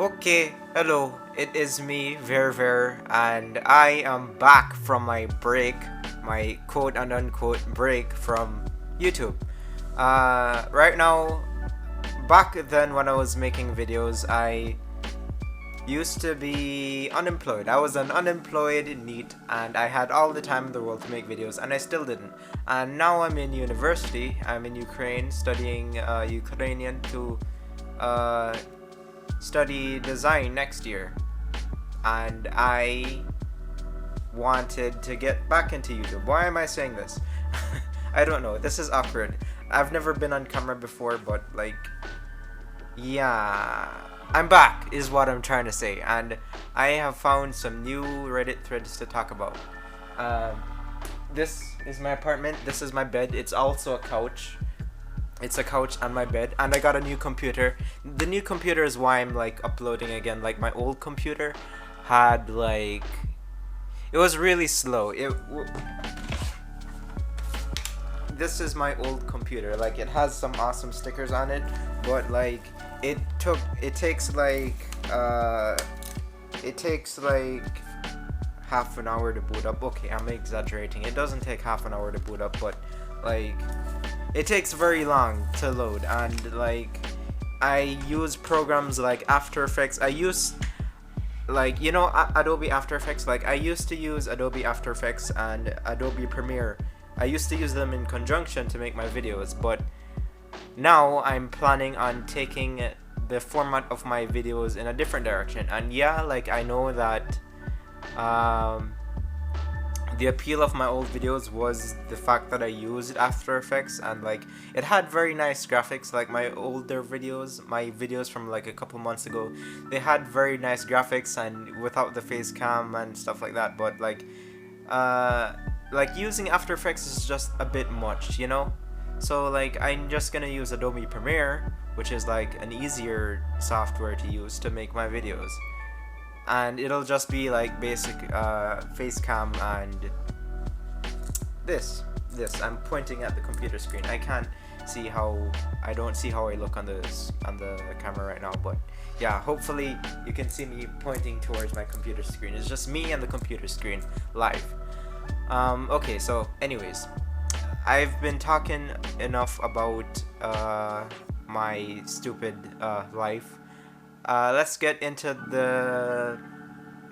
Okay, hello, it is me, VerVerre, and I am back from my break, my quote and unquote break from YouTube. Right now, back then when I was making videos, I used to be unemployed. I was an unemployed NEET, and I had all the time in the world to make videos, and I still didn't. And now I'm in university, I'm in Ukraine studying Ukrainian to uh, study design next year, and I wanted to get back into YouTube. Why am I saying this? I don't know. This is awkward. I've never been on camera before, but like, yeah, I'm back, is what I'm trying to say, and I have found some new Reddit threads to talk about. Um, this is my apartment. This is my bed. It's also a couch. It's a couch and my bed, and I got a new computer. The new computer is why I'm like uploading again. Like my old computer had like it was really slow. This is my old computer. Like it has some awesome stickers on it, but like it takes like half an hour to boot up. Okay, I'm exaggerating. It doesn't take half an hour to boot up, but like it takes very long to load, and like I use programs like After Effects. I use like Adobe After Effects. Like I used to use Adobe After Effects and Adobe Premiere. I used to use them in conjunction to make my videos, but now I'm planning on taking the format of my videos in a different direction. And yeah, like I know that the appeal of my old videos was the fact that I used After Effects, and like it had very nice graphics. Like my older videos, my videos from like a couple months ago, they had very nice graphics and without the face cam and stuff like that. But like using After Effects is just a bit much, you know? So like I'm just gonna use Adobe Premiere, which is like an easier software to use to make my videos. And it'll just be like basic face cam and this I'm pointing at the computer screen. I don't see how I look on the camera right now, but yeah, hopefully you can see me pointing towards my computer screen. It's just me and the computer screen live. Okay, so anyways, I've been talking enough about my stupid life. Let's get into the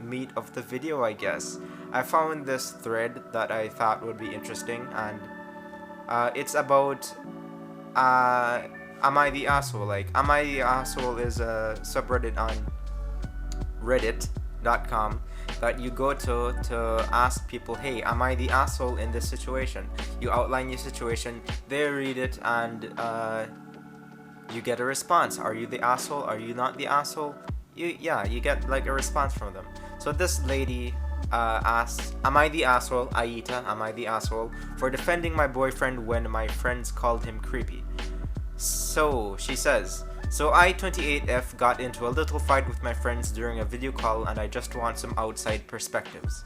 meat of the video, I guess. I found this thread that I thought would be interesting, and it's about am I the asshole? Like, am I the asshole is a subreddit on reddit.com that you go to ask people, hey, am I the asshole in this situation? You outline your situation, they read it, and you get a response. Are you the asshole? Are you not the asshole? You get like a response from them. So this lady asks, am I the asshole, Aita, am I the asshole for defending my boyfriend when my friends called him creepy? So she says, so I 28F got into a little fight with my friends during a video call, and I just want some outside perspectives.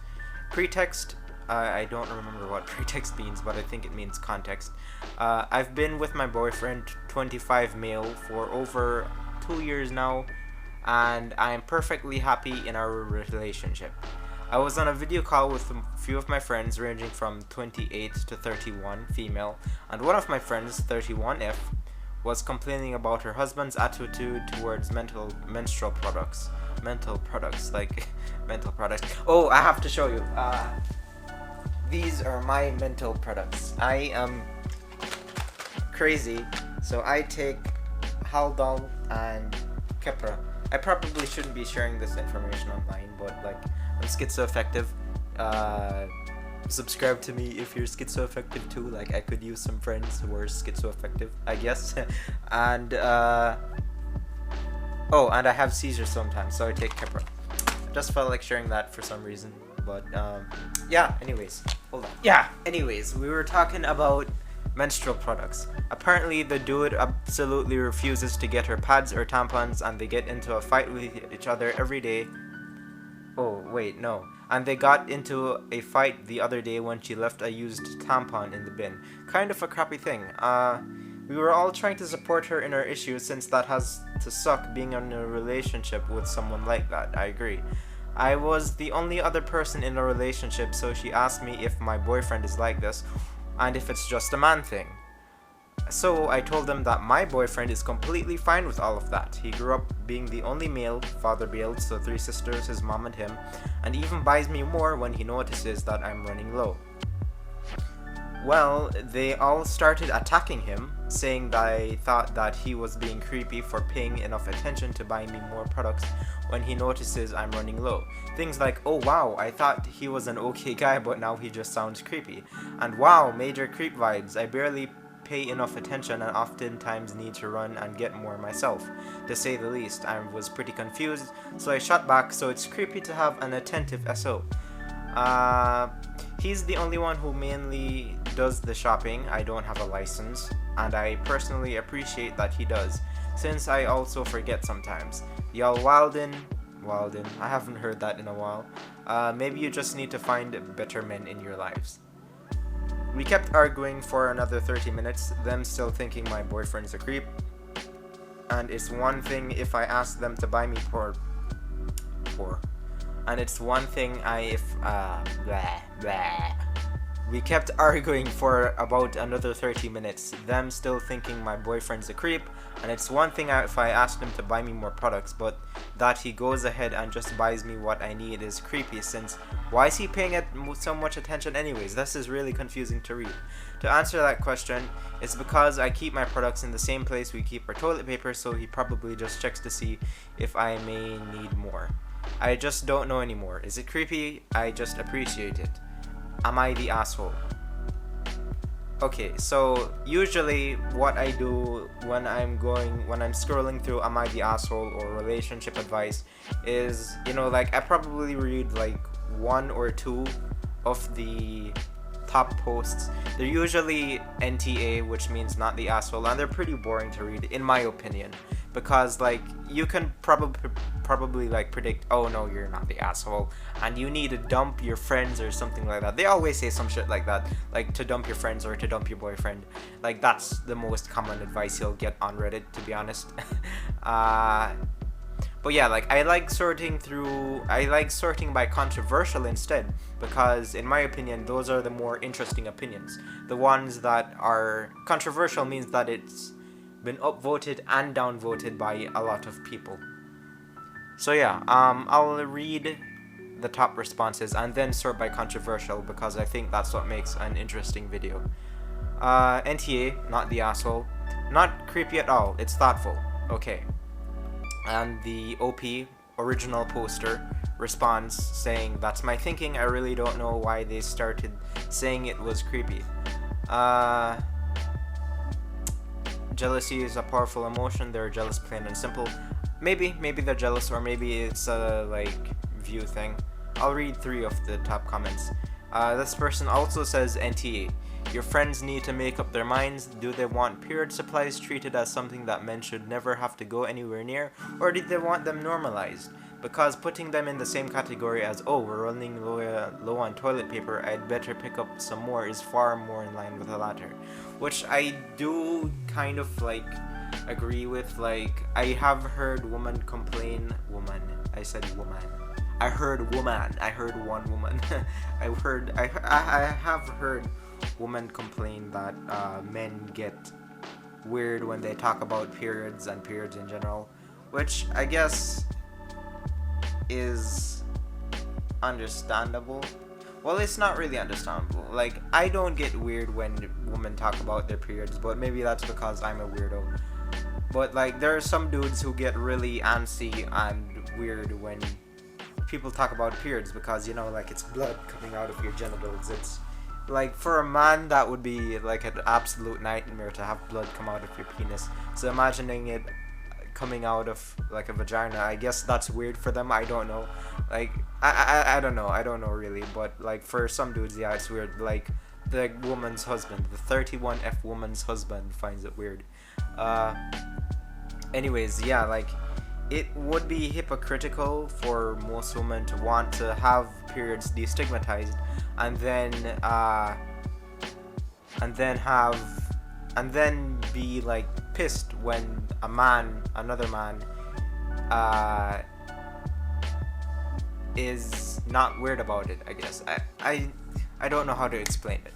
Pretext, I don't remember what pretext means, but I think it means context. I've been with my boyfriend, 25 male, for over 2 years now, and I am perfectly happy in our relationship. I was on a video call with a few of my friends ranging from 28 to 31 female, and one of my friends, 31F, was complaining about her husband's attitude towards menstrual products. Mental products, like mental products. Oh, I have to show you. These are my mental products. I am crazy, so I take Haldol and Keppra. I probably shouldn't be sharing this information online, but like I'm schizoaffective. Subscribe to me if you're schizoaffective too. Like I could use some friends who are schizoaffective, I guess. And oh, and I have seizures sometimes, so I take Keppra. Just felt like sharing that for some reason. But yeah, anyways, hold on. Yeah, anyways, we were talking about menstrual products. Apparently the dude absolutely refuses to get her pads or tampons, and they get into a fight with each other every day. Oh, wait, no. And they got into a fight the other day when she left a used tampon in the bin. Kind of a crappy thing. We were all trying to support her in her issues since that has to suck being in a relationship with someone like that. I agree. I was the only other person in a relationship, so she asked me if my boyfriend is like this and if it's just a man thing. So I told them that my boyfriend is completely fine with all of that. He grew up being the only male, father bailed, so 3 sisters, his mom and him, and even buys me more when he notices that I'm running low. Well, they all started attacking him, saying that I thought that he was being creepy for paying enough attention to buy me more products when he notices I'm running low. Things like, oh wow, I thought he was an okay guy but now he just sounds creepy. And wow, major creep vibes, I barely pay enough attention and oftentimes need to run and get more myself. To say the least, I was pretty confused, so I shot back, so it's creepy to have an attentive SO. He's the only one who mainly does the shopping. I don't have a license, and I personally appreciate that he does, since I also forget sometimes. Y'all wildin', I haven't heard that in a while. Maybe you just need to find better men in your lives. We kept arguing for another 30 minutes, them still thinking my boyfriend's a creep. And it's one thing if I ask them to buy me poor. And it's one thing We kept arguing for about another 30 minutes, them still thinking my boyfriend's a creep, and it's one thing if I asked him to buy me more products, but that he goes ahead and just buys me what I need is creepy, since why is he paying it so much attention anyways? This is really confusing to read. To answer that question, it's because I keep my products in the same place we keep our toilet paper, so he probably just checks to see if I may need more. I just don't know anymore. Is it creepy? I just appreciate it. Am I the asshole? Okay, so usually what I do when I'm scrolling through Am I the Asshole or relationship advice is, I probably read like 1 or 2 of the top posts. They're usually NTA, which means not the asshole, and they're pretty boring to read in my opinion, because you can probably predict, oh no, you're not the asshole and you need to dump your friends or something like that. They always say some shit like that, like to dump your friends or to dump your boyfriend. That's the most common advice you'll get on Reddit, to be honest. But yeah, I like sorting by controversial instead, because in my opinion those are the more interesting opinions. The ones that are controversial means that it's been upvoted and downvoted by a lot of people. So yeah, I'll read the top responses and then sort by controversial, because I think that's what makes an interesting video. NTA, not the asshole. Not creepy at all, it's thoughtful. Okay. And the OP, original poster, responds saying, that's my thinking, I really don't know why they started saying it was creepy. Jealousy is a powerful emotion, they're jealous plain and simple. Maybe they're jealous, or maybe it's a view thing. I'll read 3 of the top comments. This person also says NTA. Your friends need to make up their minds. Do they want period supplies treated as something that men should never have to go anywhere near, or do they want them normalized? Because putting them in the same category as, oh, we're running low on toilet paper, I'd better pick up some more, is far more in line with the latter. Which I do kind of agree with. I have heard woman complain. Woman. I said woman. I heard woman. I heard one woman. I have heard women complain that men get weird when they talk about periods and periods in general, which I guess is understandable. Well, it's not really understandable. I don't get weird when women talk about their periods, but maybe that's because I'm a weirdo. But there are some dudes who get really antsy and weird when people talk about periods, because it's blood coming out of your genitals. It's for a man that would be an absolute nightmare to have blood come out of your penis. So imagining it coming out of a vagina, I guess that's weird for them. I don't know. I don't know really, but for some dudes, yeah, it's weird. The woman's husband, the 31F woman's husband, finds it weird. Anyways, yeah, it would be hypocritical for most women to want to have periods destigmatized and then have and then be like pissed when another man, is not weird about it, I guess. I don't know how to explain it.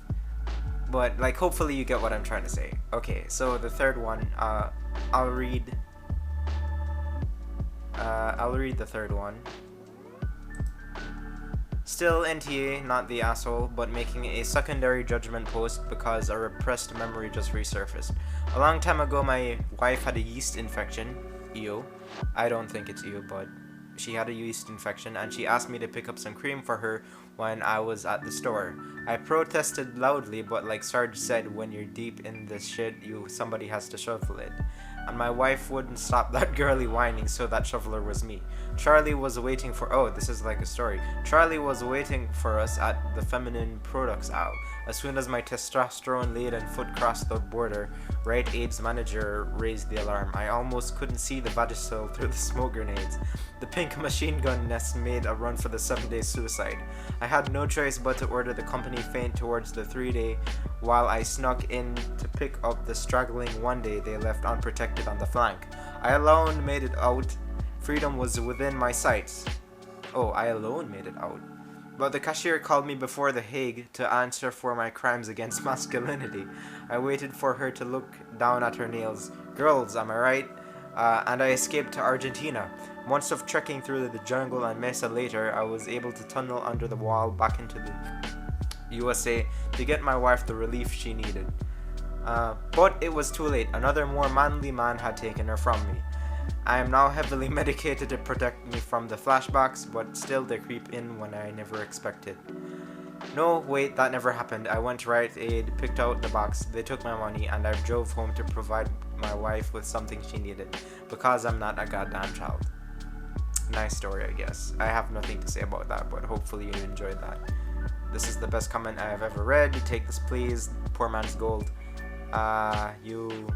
But like hopefully you get what I'm trying to say. Okay, so the third one, I'll read the third one. Still NTA, not the asshole, but making a secondary judgment post because a repressed memory just resurfaced. A long time ago, my wife had a yeast infection. Ew. I don't think it's ew, but she had a yeast infection and she asked me to pick up some cream for her when I was at the store. I protested loudly, but like Sarge said, when you're deep in this shit, somebody has to shovel it. And my wife wouldn't stop that girly whining, so that shoveler was me. Charlie was waiting for this is like a story. Charlie was waiting for us at the feminine products aisle. As soon as my testosterone-laden foot crossed the border, Rite Aid's manager raised the alarm. I almost couldn't see the Vagisil through the smoke grenades. The pink machine gun nest made a run for the 7-day suicide. I had no choice but to order the company faint towards the 3-day, while I snuck in to pick up the straggling 1-day they left unprotected on the flank. I alone made it out. Freedom was within my sights. I alone made it out. But the cashier called me before The Hague to answer for my crimes against masculinity. I waited for her to look down at her nails. Girls, am I right? And I escaped to Argentina. Months of trekking through the jungle and mesa later, I was able to tunnel under the wall back into the USA to get my wife the relief she needed. But it was too late. Another more manly man had taken her from me. I am now heavily medicated to protect me from the flashbacks, but still they creep in when I never expected. No, wait, that never happened. I went to Rite Aid, picked out the box, they took my money, and I drove home to provide my wife with something she needed, because I'm not a goddamn child. Nice story, I guess. I have nothing to say about that, but hopefully you enjoyed that. This is the best comment I have ever read. Take this, please. Poor man's gold. You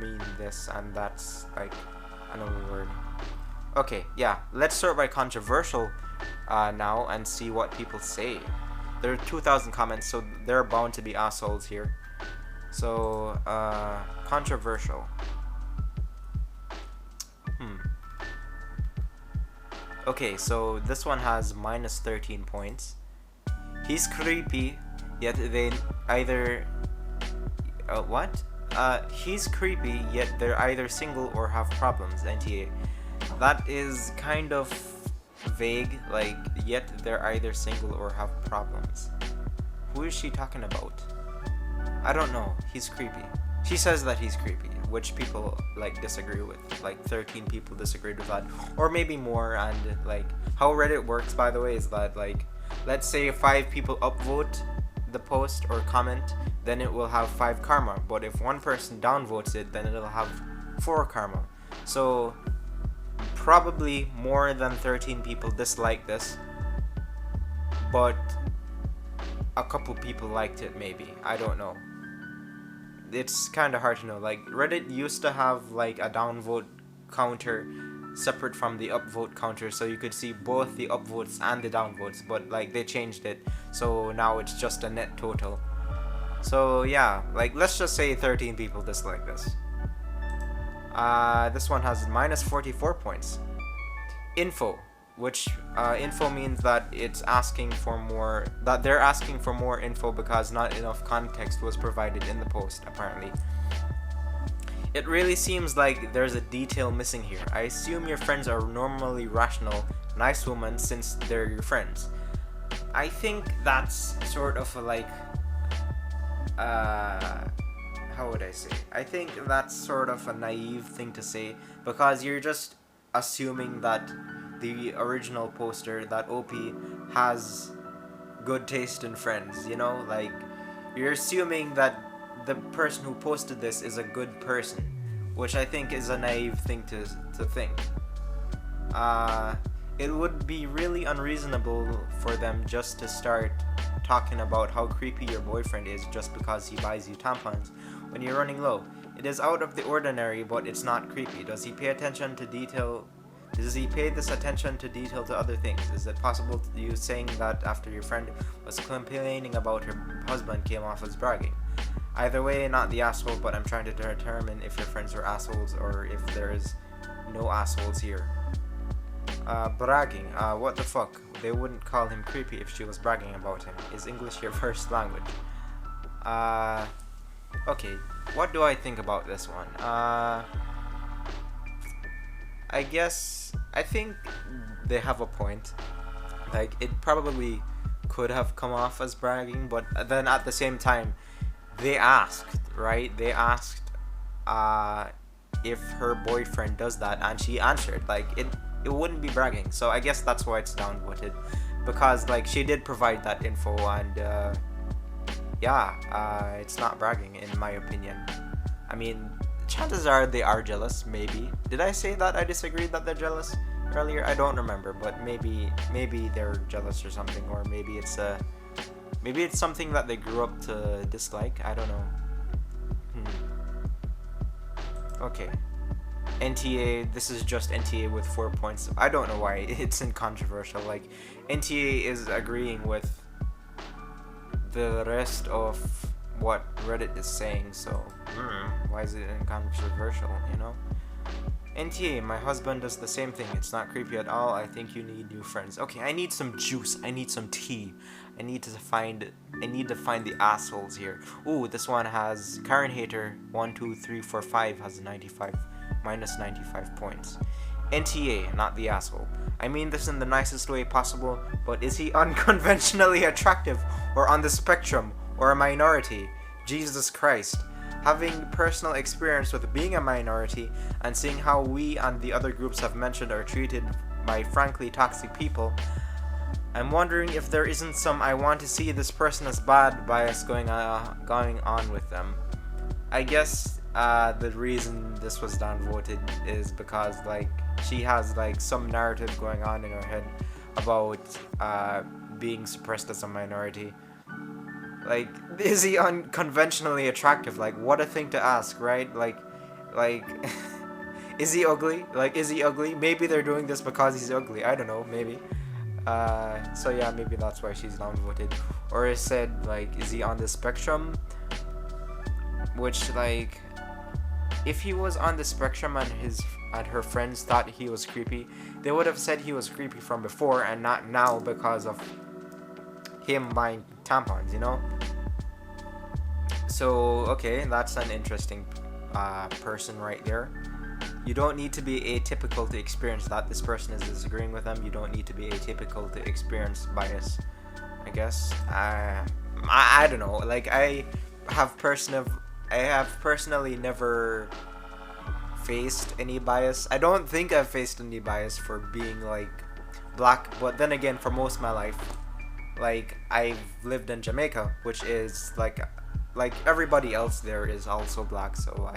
mean this, and that's like another word. Okay, yeah. Let's start by controversial now and see what people say. There are 2,000 comments, so there are bound to be assholes here. So, controversial. Okay, so this one has minus 13 points. He's creepy, yet they either... what? He's creepy, yet they're either single or have problems, NTA. That is kind of vague, like, yet they're either single or have problems. Who is she talking about? I don't know, he's creepy. She says that he's creepy, which people, like, disagree with. Like, 13 people disagreed with that, or maybe more, and, like, how Reddit works, by the way, is that, like, let's say 5 people upvote the post or comment, then it will have 5 karma, but if one person downvotes it, then it'll have 4 karma. So probably more than 13 people dislike this, but a couple people liked it, maybe. I don't know. It's kind of hard to know. Like, Reddit used to have like a downvote counter separate from the upvote counter, so you could see both the upvotes and the downvotes, but like they changed it, so now it's just a net total. So yeah, like let's just say 13 people dislike this. This one has minus 44 points. Info, which info means that it's asking for more, that they're asking for more info because not enough context was provided in the post, apparently. It really seems like there's a detail missing here. I assume your friends are normally rational, nice women since they're your friends. I think that's sort of a, like, how would I say? I think that's sort of a naive thing to say, because you're just assuming that the original poster, that OP, has good taste in friends, you know? Like, you're assuming that the person who posted this is a good person, which I think is a naive thing to think. It would be really unreasonable for them just to start talking about how creepy your boyfriend is just because he buys you tampons when you're running low. It is out of the ordinary, but it's not creepy. Does he pay attention to detail? Does he pay this attention to detail to other things? Is it possible you saying that after your friend was complaining about her husband came off as bragging? Either way, not the asshole, but I'm trying to determine if your friends are assholes or if there's no assholes here. Bragging. What the fuck? They wouldn't call him creepy if she was bragging about him. Is English your first language? Okay. What do I think about this one? I think they have a point. Like, it probably could have come off as bragging, but then at the same time, they asked, right? They asked if her boyfriend does that, and she answered. Like, it wouldn't be bragging. So I guess that's why it's downvoted, because like she did provide that info, and it's not bragging in my opinion. I mean, chances are they are jealous. Maybe did I say that I disagreed that they're jealous earlier? I don't remember, but maybe they're jealous or something, or maybe it's something that they grew up to dislike. I don't know. Okay. NTA, this is just NTA with 4 points. I don't know why it's incontroversial. Like, NTA is agreeing with the rest of what Reddit is saying, so why is it incontroversial, you know? NTA, my husband does the same thing. It's not creepy at all. I think you need new friends. Okay, I need some juice. I need some tea. I need to find the assholes here. Ooh, this one has Karen Hater 1, 2, 3, 4, 5 has 95 minus 95 points. NTA, not the asshole. I mean this in the nicest way possible, but is he unconventionally attractive or on the spectrum or a minority? Jesus Christ. Having personal experience with being a minority and seeing how we and the other groups have mentioned are treated by frankly toxic people, I'm wondering if there isn't some I want to see this person as bad bias going on with them. I guess the reason this was downvoted is because like she has like some narrative going on in her head about being suppressed as a minority. Like, is he unconventionally attractive? Like, what a thing to ask, right? Like, is he ugly? Like, is he ugly? Maybe they're doing this because he's ugly. I don't know, maybe. So yeah, maybe that's why she's downvoted. Or it said, like, is he on the spectrum? Which, like, if he was on the spectrum and her friends thought he was creepy, they would have said he was creepy from before and not now because of him buying tampons, you know? So, okay, that's an interesting person right there. You don't need to be atypical to experience that. This person is disagreeing with them. You don't need to be atypical to experience bias, I guess. I don't know. Like, I have personally never faced any bias. I don't think I've faced any bias for being, like, black, but then again, for most of my life, like, I've lived in Jamaica, which is like everybody else there is also black, so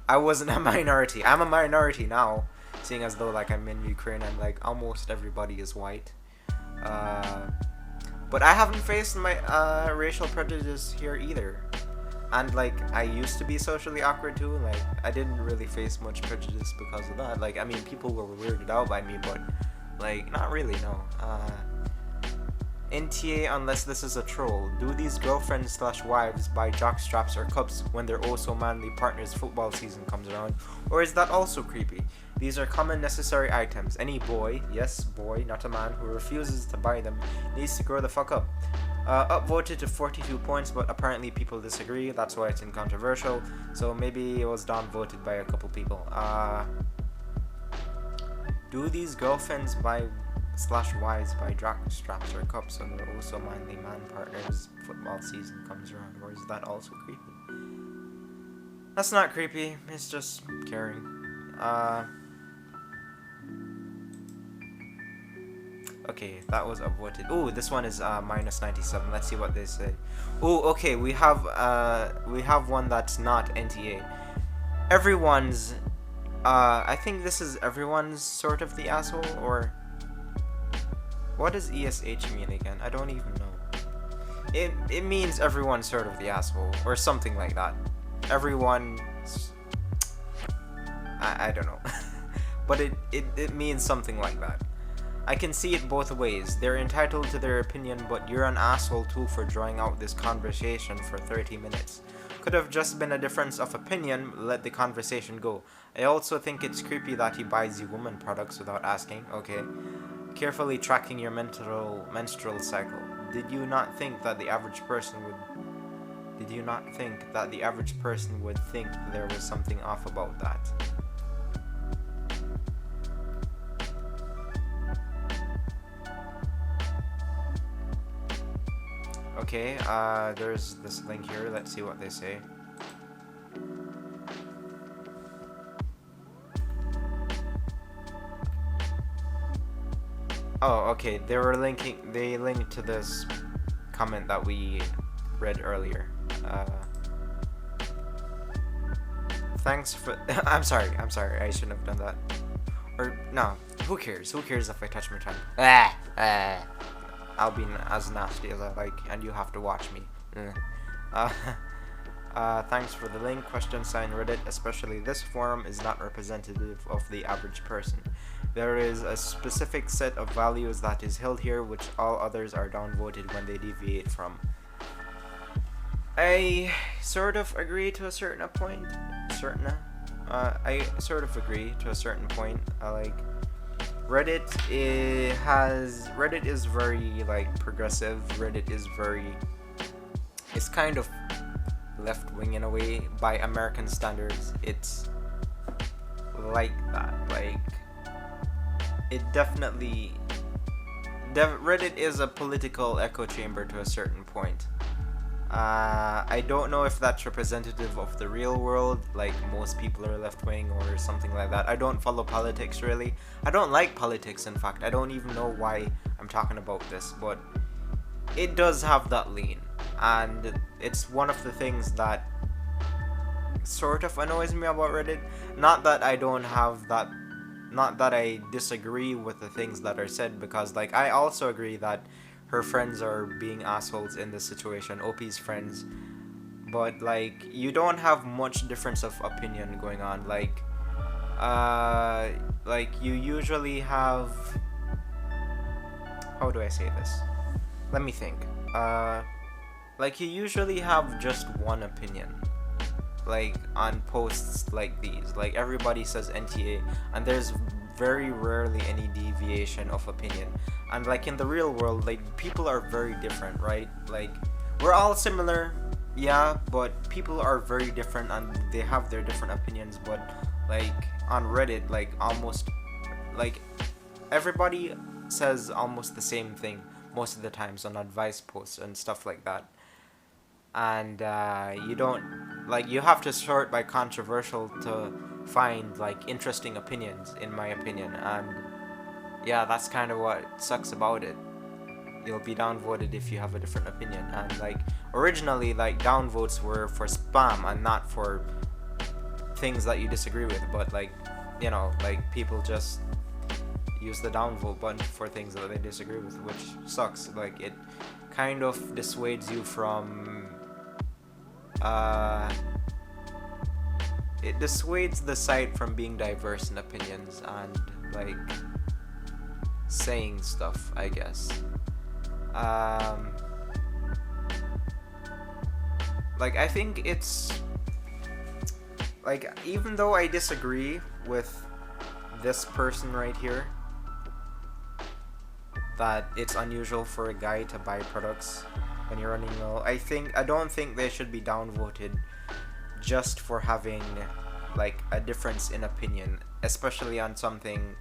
I wasn't a minority. I'm a minority now, seeing as though like I'm in Ukraine and like almost everybody is white. But I haven't faced my racial prejudice here either. And like I used to be socially awkward too. Like I didn't really face much prejudice because of that. Like I mean, people were weirded out by me, but like not really, no. NTA, unless this is a troll. Do these girlfriends/wives buy jock straps or cups when their oh-so manly partner's football season comes around? Or is that also creepy? These are common necessary items. Any boy, yes, boy, not a man, who refuses to buy them needs to grow the fuck up. Upvoted to 42 points, but apparently people disagree. That's why it's incontroversial. So maybe it was downvoted by a couple people. Do these girlfriends buy/wives buy jock straps or cups when their also manly man partner's football season comes around? Or is that also creepy? That's not creepy, it's just caring. Okay, that was upvoted. Ooh, this one is minus 97. Let's see what they say. Ooh, okay, we have one that's not NTA. Everyone's I think this is everyone's sort of the asshole, or what does ESH mean again? I don't even know. It means everyone's sort of the asshole, or something like that. Everyone, I don't know. But it means something like that. I can see it both ways. They're entitled to their opinion, but you're an asshole too for drawing out this conversation for 30 minutes. Could have just been a difference of opinion, let the conversation go. I also think it's creepy that he buys you woman products without asking. Okay. Carefully tracking your menstrual cycle. Did you not think that the average person would think there was something off about that? Okay, there's this link here. Let's see what they say. Oh, okay. They linked to this comment that we read earlier. Thanks for. I'm sorry. I shouldn't have done that. Or no. Who cares? Who cares if I touch my tongue? I'll be as nasty as I like, and you have to watch me. Thanks for the link. Question sign Reddit. Especially this forum is not representative of the average person. There is a specific set of values that is held here, which all others are downvoted when they deviate from. I sort of agree to a certain point. I sort of agree to a certain point. Reddit is very like progressive. Reddit is it's kind of left wing in a way by American standards. It's like that. Like it definitely Reddit is a political echo chamber to a certain point. I don't know if that's representative of the real world, like most people are left-wing or something like that. I don't follow politics really. I don't like politics, in fact. I don't even know why I'm talking about this, but it does have that lean. And it's one of the things that sort of annoys me about Reddit. Not that I disagree with the things that are said, because like I also agree that her friends are being assholes in this situation, OP's friends, but like you don't have much difference of opinion going on. Like you usually have, how do I say this? Let me think. Like you usually have just one opinion, like on posts like these. Like everybody says NTA, and there's very rarely any deviation of opinion. And like in the real world, like people are very different, right? Like we're all similar, yeah, but people are very different and they have their different opinions. But like on Reddit, like almost like everybody says almost the same thing most of the times on advice posts and stuff like that. And you don't, like, you have to sort by controversial to find like interesting opinions, in my opinion. And yeah, that's kind of what sucks about it. You'll be downvoted if you have a different opinion. And like originally, like downvotes were for spam and not for things that you disagree with, but like, you know, like people just use the downvote button for things that they disagree with, which sucks. Like it kind of dissuades you from it dissuades the site from being diverse in opinions and like saying stuff, I guess. Like I think it's like, even though I disagree with this person right here, that it's unusual for a guy to buy products when you're running low, I don't think they should be downvoted just for having like a difference in opinion, especially on something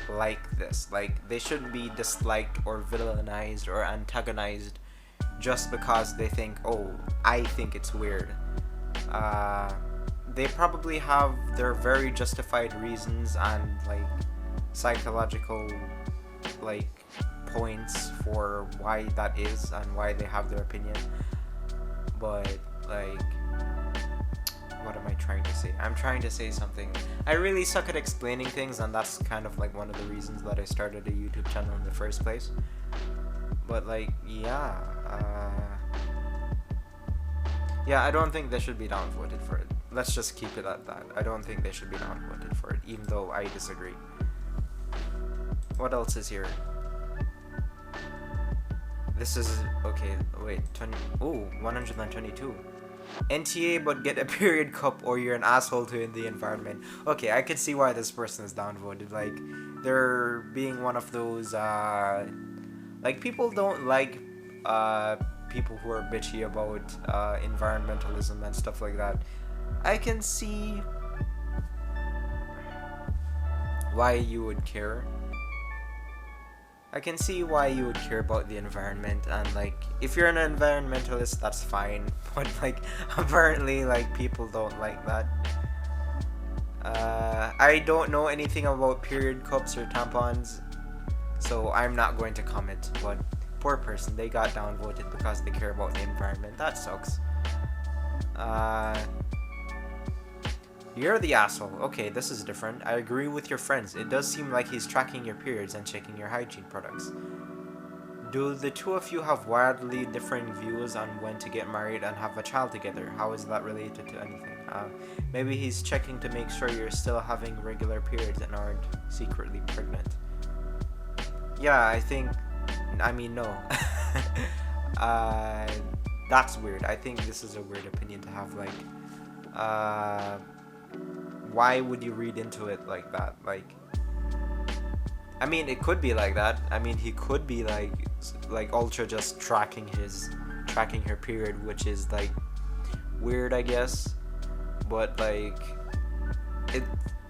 like this. Like they shouldn't be disliked or villainized or antagonized just because they think, oh, I think it's weird. They probably have their very justified reasons and like psychological like points for why that is and why they have their opinion. But like, what am I trying to say? I'm trying to say something. I really suck at explaining things, and that's kind of like one of the reasons that I started a YouTube channel in the first place. But like, yeah, I don't think they should be downvoted for it. Let's just keep it at that. I don't think they should be downvoted for it, even though I disagree. What else is here? This is okay. Wait, 122. NTA but get a period cup, or you're an asshole to in the environment. Okay, I can see why this person is downvoted. Like, they're being one of those, like, people don't like, people who are bitchy about, environmentalism and stuff like that. I can see why you would care. I can see why you would care about the environment, and like, if you're an environmentalist, that's fine. But like, apparently, like, people don't like that. I don't know anything about period cups or tampons, so I'm not going to comment. But poor person, they got downvoted because they care about the environment. That sucks. You're the asshole. Okay, this is different. I agree with your friends. It does seem like he's tracking your periods and checking your hygiene products. Do the two of you have wildly differing views on when to get married and have a child together? How is that related to anything? Maybe he's checking to make sure you're still having regular periods and aren't secretly pregnant. Yeah, no. That's weird. I think this is a weird opinion to have, like, why would you read into it like that? Like, I mean, it could be like that. I mean, he could be like ultra just tracking her period, which is like weird, I guess. But like,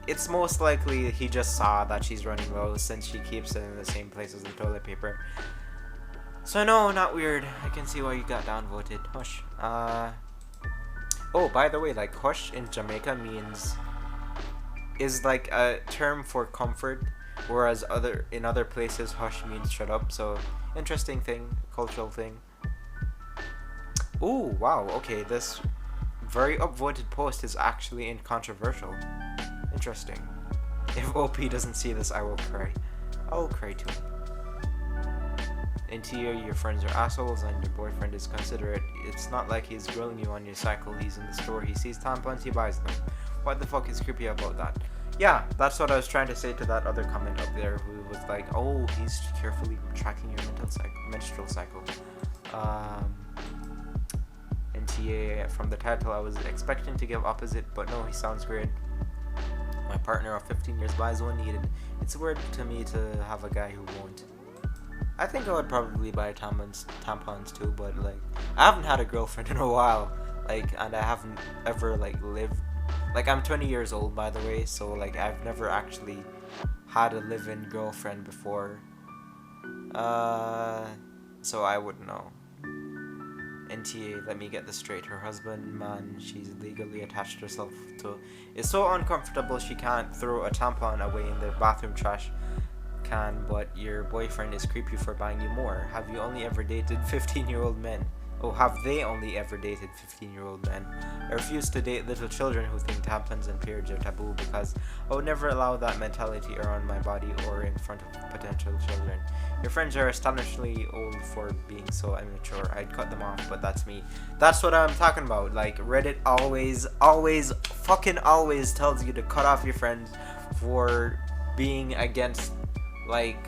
it's most likely he just saw that she's running low since she keeps it in the same place as the toilet paper. So no, not weird. I can see why you got downvoted. Hush. Oh, by the way, like, hush in Jamaica is like a term for comfort, whereas in other places hush means shut up. So interesting thing, cultural thing. Ooh, wow. Okay, this very upvoted post is actually incontroversial. Interesting. If OP doesn't see this, I will cry. I will cry too. NTA, your friends are assholes and your boyfriend is considerate. It's not like he's grilling you on your cycle. He's in the store, he sees tampons, he buys them. What the fuck is creepy about that? Yeah, that's what I was trying to say to that other comment up there who was like, oh, he's carefully tracking your menstrual cycle. NTA, from the title I was expecting to give opposite, but no, he sounds great. My partner of 15 years buys one needed. It's weird to me to have a guy who won't. I think I would probably buy tampons too, but like, I haven't had a girlfriend in a while, like, and I haven't ever like lived, like, I'm 20 years old, by the way, so like, I've never actually had a live-in girlfriend before, so I wouldn't know. NTA, let me get this straight. Her husband, man, she's legally attached herself to, is so uncomfortable she can't throw a tampon away in the bathroom trash can, but your boyfriend is creepy for buying you more. Have you only ever dated 15-year-old men? Oh, have they only ever dated 15-year-old men? I refuse to date little children who think tampons and periods are taboo because I would never allow that mentality around my body or in front of potential children. Your friends are astonishingly old for being so immature. I'd cut them off, but that's me. That's what I'm talking about. Like, Reddit always tells you to cut off your friends for being against, like,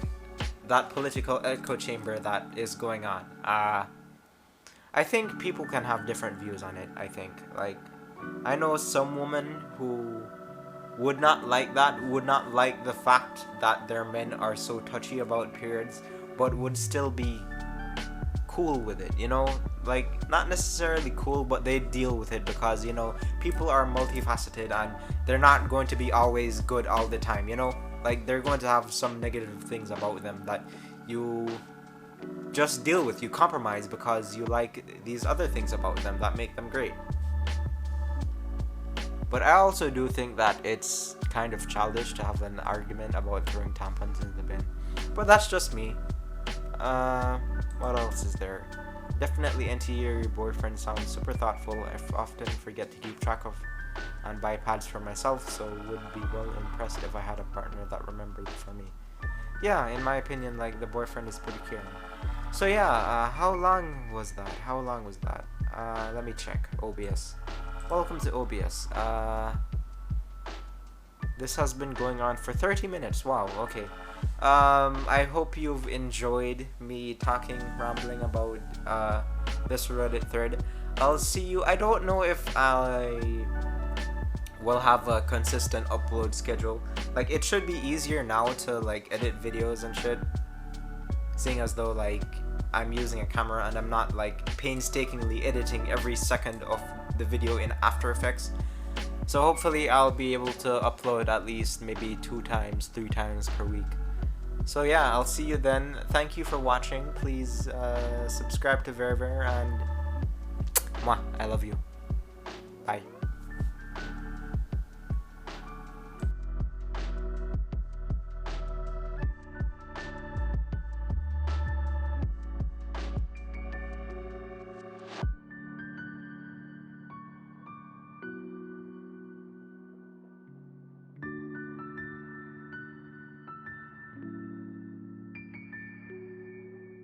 that political echo chamber that is going on. I think people can have different views on it, I think. Like, I know some women who would not like the fact that their men are so touchy about periods, but would still be cool with it, you know? Like, not necessarily cool, but they deal with it because, you know, people are multifaceted and they're not going to be always good all the time, you know? Like, they're going to have some negative things about them that you just deal with, you compromise because you like these other things about them that make them great. But I also do think that it's kind of childish to have an argument about throwing tampons in the bin. But that's just me. What else is there? Definitely NTA, your boyfriend sounds super thoughtful. I often forget to keep track of and buy pads for myself, so would be well impressed if I had a partner that remembered for me. Yeah, in my opinion, like, the boyfriend is pretty caring. So yeah, how long was that? Let me check. OBS. Welcome to OBS. This has been going on for 30 minutes. Wow, okay. I hope you've enjoyed me rambling about this Reddit thread. I'll see you. I don't know if I will have a consistent upload schedule. Like, it should be easier now to like edit videos and shit, seeing as though like I'm using a camera and I'm not like painstakingly editing every second of the video in After Effects. So hopefully I'll be able to upload at least maybe 2 times, 3 times per week. So yeah, I'll see you then. Thank you for watching. Please subscribe to VerVerre, and mwah, I love you. Bye.